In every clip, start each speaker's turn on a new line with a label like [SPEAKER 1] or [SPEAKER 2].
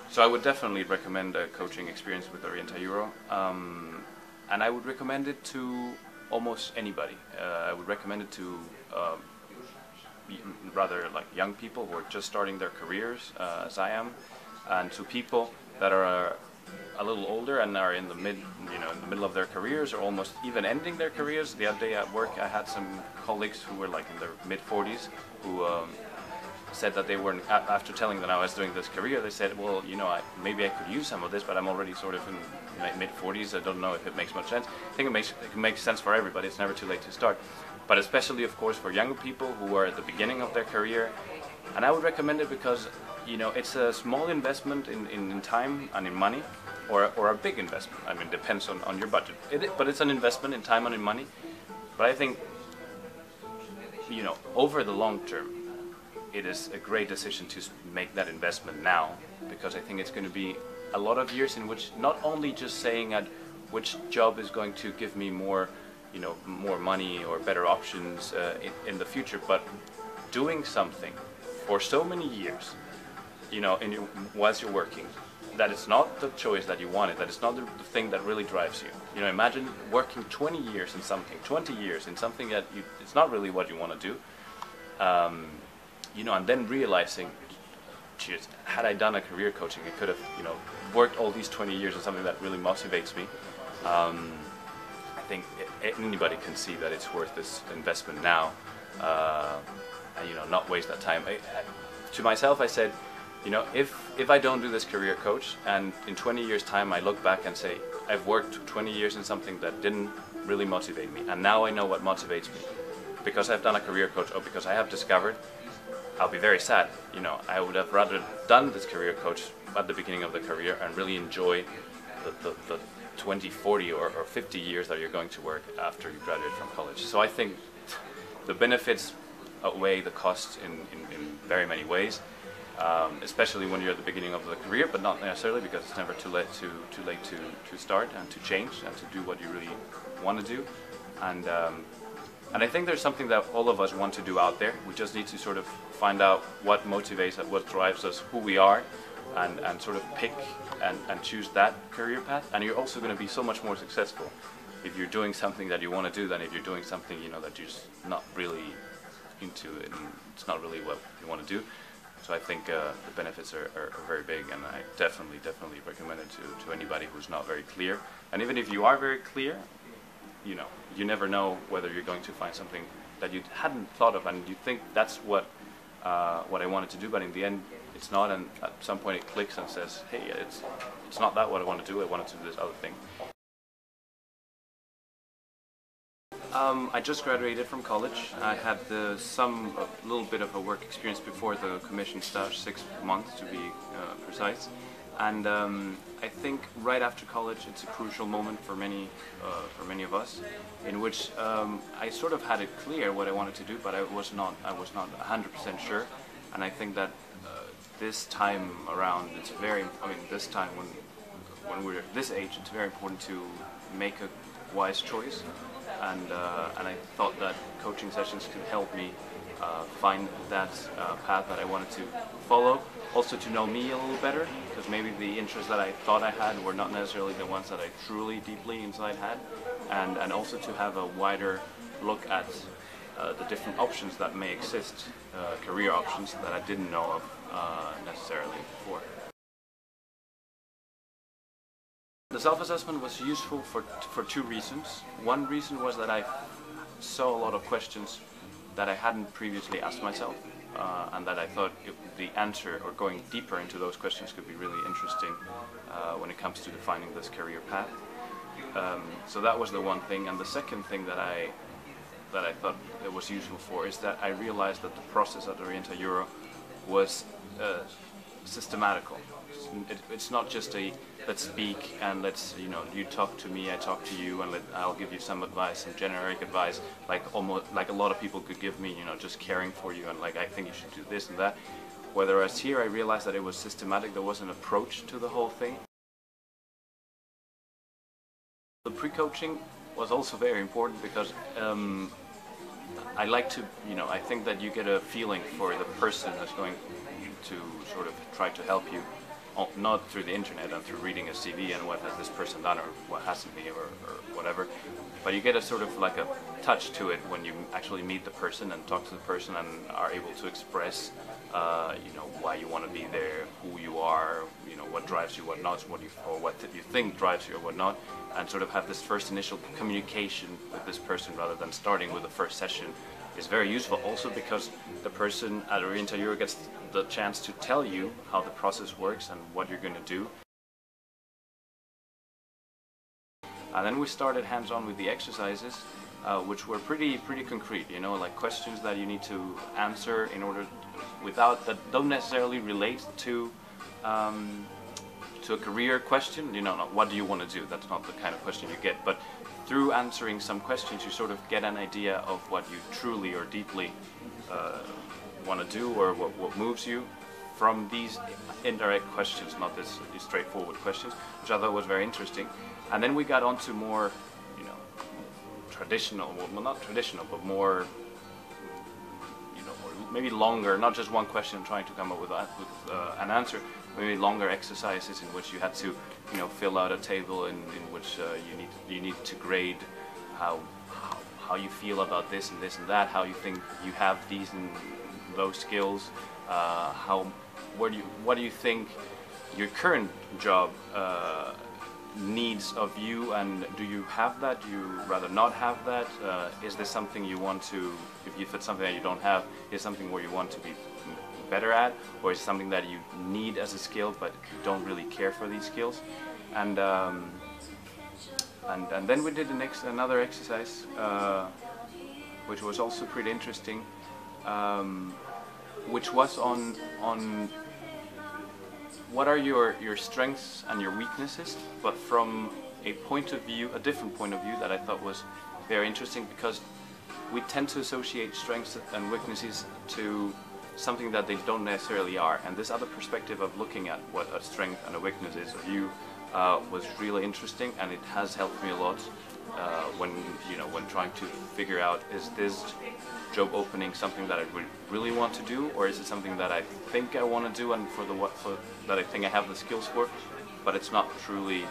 [SPEAKER 1] So I would definitely recommend a coaching experience with OrientaEuro, and I would recommend it to almost anybody. I would recommend it to rather like young people who are just starting their careers, as I am, and to people that are a little older and are in the middle of their careers or almost even ending their careers. The other day at work, I had some colleagues who were like in their mid-40s who said that they weren't, after telling them I was doing this career, they said, well, maybe I could use some of this, but I'm already sort of in my mid-40s. I don't know if it makes much sense. I think it makes sense for everybody. It's never too late to start. But especially, of course, for younger people who are at the beginning of their career. And I would recommend it because, it's a small investment in time and in money, or a big investment. I mean, it depends on your budget. But it's an investment in time and in money. But I think, over the long term, it is a great decision to make that investment now, because I think it's going to be a lot of years in which not only just saying at which job is going to give me more, more money or better options in the future, but doing something for so many years, whilst you're working, that it's not the choice that you wanted, that it's not the thing that really drives you. Imagine working 20 years in something, 20 years in something that it's not really what you want to do. And then realizing, geez, had I done a career coaching, I could have, worked all these 20 years in something that really motivates me. I think anybody can see that it's worth this investment now, and not waste that time. To myself, I said, if I don't do this career coach, and in 20 years' time I look back and say, I've worked 20 years in something that didn't really motivate me, and now I know what motivates me, because I've done a career coach, or because I have discovered, I'll be very sad. I would have rather done this career coach at the beginning of the career and really enjoy the 20, 40 or 50 years that you're going to work after you graduate from college. So I think the benefits outweigh the costs in very many ways, especially when you're at the beginning of the career, but not necessarily, because it's never too late to start and to change and to do what you really want to do. And I think there's something that all of us want to do out there. We just need to sort of find out what motivates us, what drives us, who we are, and sort of pick and choose that career path. And you're also going to be so much more successful if you're doing something that you want to do than if you're doing something that you're just not really into it and it's not really what you want to do. So I think the benefits are very big, and I definitely recommend it to anybody who's not very clear. And even if you are very clear, you never know whether you're going to find something that you hadn't thought of, and you think that's what I wanted to do, but in the end it's not, and at some point it clicks and says, hey, it's not that what I want to do, I wanted to do this other thing. I just graduated from college. I had a little bit of a work experience before the commission stage, 6 months to be precise. And I think right after college, it's a crucial moment for many of us, in which I sort of had it clear what I wanted to do, but I was not 100% sure. And I think that this time around, this time when we're at this age, it's very important to make a wise choice. And I thought that coaching sessions could help me find that path that I wanted to follow. Also to know me a little better, because maybe the interests that I thought I had were not necessarily the ones that I truly deeply inside had, and also to have a wider look at the different options that may exist, career options that I didn't know of necessarily before. The self-assessment was useful for two reasons. One reason was that I saw a lot of questions that I hadn't previously asked myself, and that I thought the answer, or going deeper into those questions, could be really interesting when it comes to defining this career path. So that was the one thing. And the second thing that I thought it was useful for is that I realized that the process at OrientaEuro was systematical. It's not just a let's speak and let's, you talk to me, I talk to you, and I'll give you some advice, some generic advice, like a lot of people could give me, just caring for you and like I think you should do this and that. Whereas here I realized that it was systematic, there was an approach to the whole thing. The pre-coaching was also very important because I like to, I think that you get a feeling for the person that's going to sort of try to help you. not through the internet and through reading a CV and what has this person done or what hasn't he or whatever, but you get a sort of like a touch to it when you actually meet the person and talk to the person and are able to express why you want to be there, who you are, what drives you, what not, what you think drives you or what not, and sort of have this first initial communication with this person rather than starting with the first session is very useful. Also because the person at OrientaEuro gets the chance to tell you how the process works and what you're going to do. And then we started hands-on with the exercises, which were pretty concrete, like questions that you need to answer in order that don't necessarily relate to a career question. What do you want to do? That's not the kind of question you get, but through answering some questions you sort of get an idea of what you truly or deeply want to do or what moves you from these indirect questions, not these straightforward questions, which I thought was very interesting. And then we got on to more traditional, well not traditional, but more maybe longer, not just one question trying to come up with an answer, maybe longer exercises in which you had to fill out a table in which you need to grade how you feel about this and this and that, how you think you have these and those skills, what do you think your current job needs of you, and do you have that? Do you rather not have that? Is this something you want to, if it's something that you don't have, is something where you want to be better at, or is it something that you need as a skill but you don't really care for these skills? And then we did another exercise which was also pretty interesting, which was on what are your strengths and your weaknesses, but from a different point of view that I thought was very interesting, because we tend to associate strengths and weaknesses to something that they don't necessarily are, and this other perspective of looking at what a strength and a weakness is of you was really interesting, and it has helped me a lot when trying to figure out, is this job opening something that I really want to do, or is it something that I think I want to do and that I think I have the skills for, but it's not truly,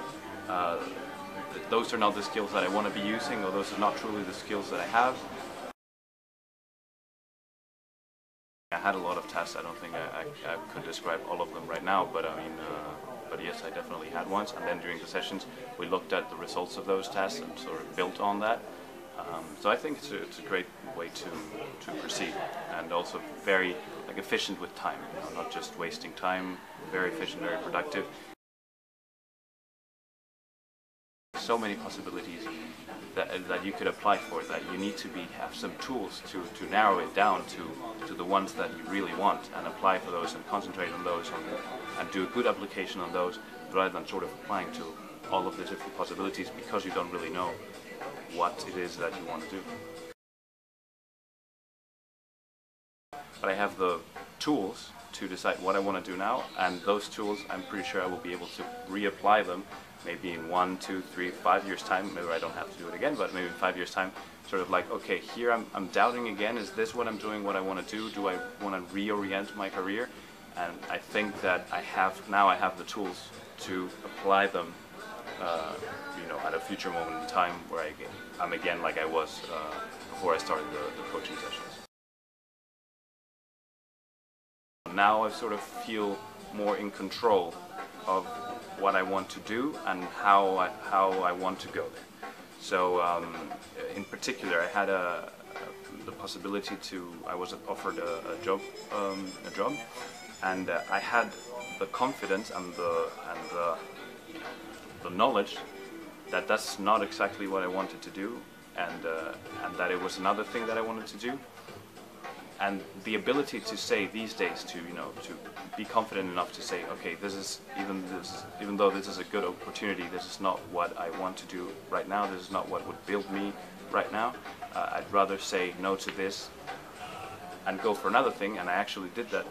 [SPEAKER 1] those are not the skills that I want to be using, or those are not truly the skills that I have. I had a lot of tests. I don't think I could describe all of them right now, but I mean, but yes, I definitely had ones. And then during the sessions, we looked at the results of those tests and sort of built on that. So I think it's a great way to proceed, and also very efficient with time. Not just wasting time. Very efficient, very productive. So many possibilities that you could apply for, that you need to have some tools to narrow it down to the ones that you really want, and apply for those and concentrate on those and do a good application on those, rather than sort of applying to all of the different possibilities because you don't really know what it is that you want to do. But I have the tools to decide what I want to do now, and those tools I'm pretty sure I will be able to reapply them maybe in 1, 2, 3, 5 years time. Maybe I don't have to do it again, but maybe in 5 years time, sort of like, okay, here I'm doubting again, is this what I'm doing, what I want to do? Do I want to reorient my career? And I think that I have the tools to apply them at a future moment in time where I'm again like I was before I started the coaching sessions. Now I sort of feel more in control of what I want to do and how I want to go there. So in particular, I had the possibility I was offered a job, and I had the confidence and the knowledge that that's not exactly what I wanted to do, and that it was another thing that I wanted to do. And the ability to say these days, to be confident enough to say, okay, even though this is a good opportunity, this is not what I want to do right now. This is not what would build me right now. I'd rather say no to this and go for another thing. And I actually did that,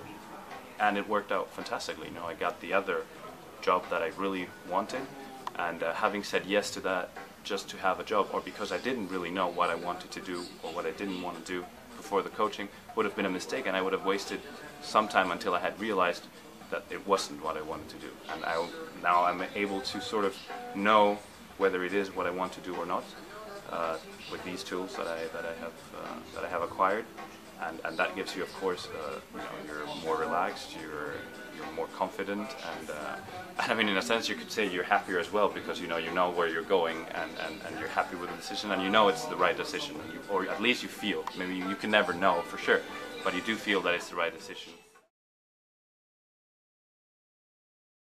[SPEAKER 1] and it worked out fantastically. I got the other job that I really wanted, and having said yes to that just to have a job, or because I didn't really know what I wanted to do or what I didn't want to do before the coaching, would have been a mistake, and I would have wasted some time until I had realized that it wasn't what I wanted to do, and now I'm able to sort of know whether it is what I want to do or not with these tools that I have acquired, and that gives you, of course, you know, you're more relaxed, you're more confident, and I mean, in a sense, you could say you're happier as well, because you know where you're going, and you're happy with the decision, and you know it's the right decision, or at least you feel. Maybe you can never know for sure, but you do feel that it's the right decision.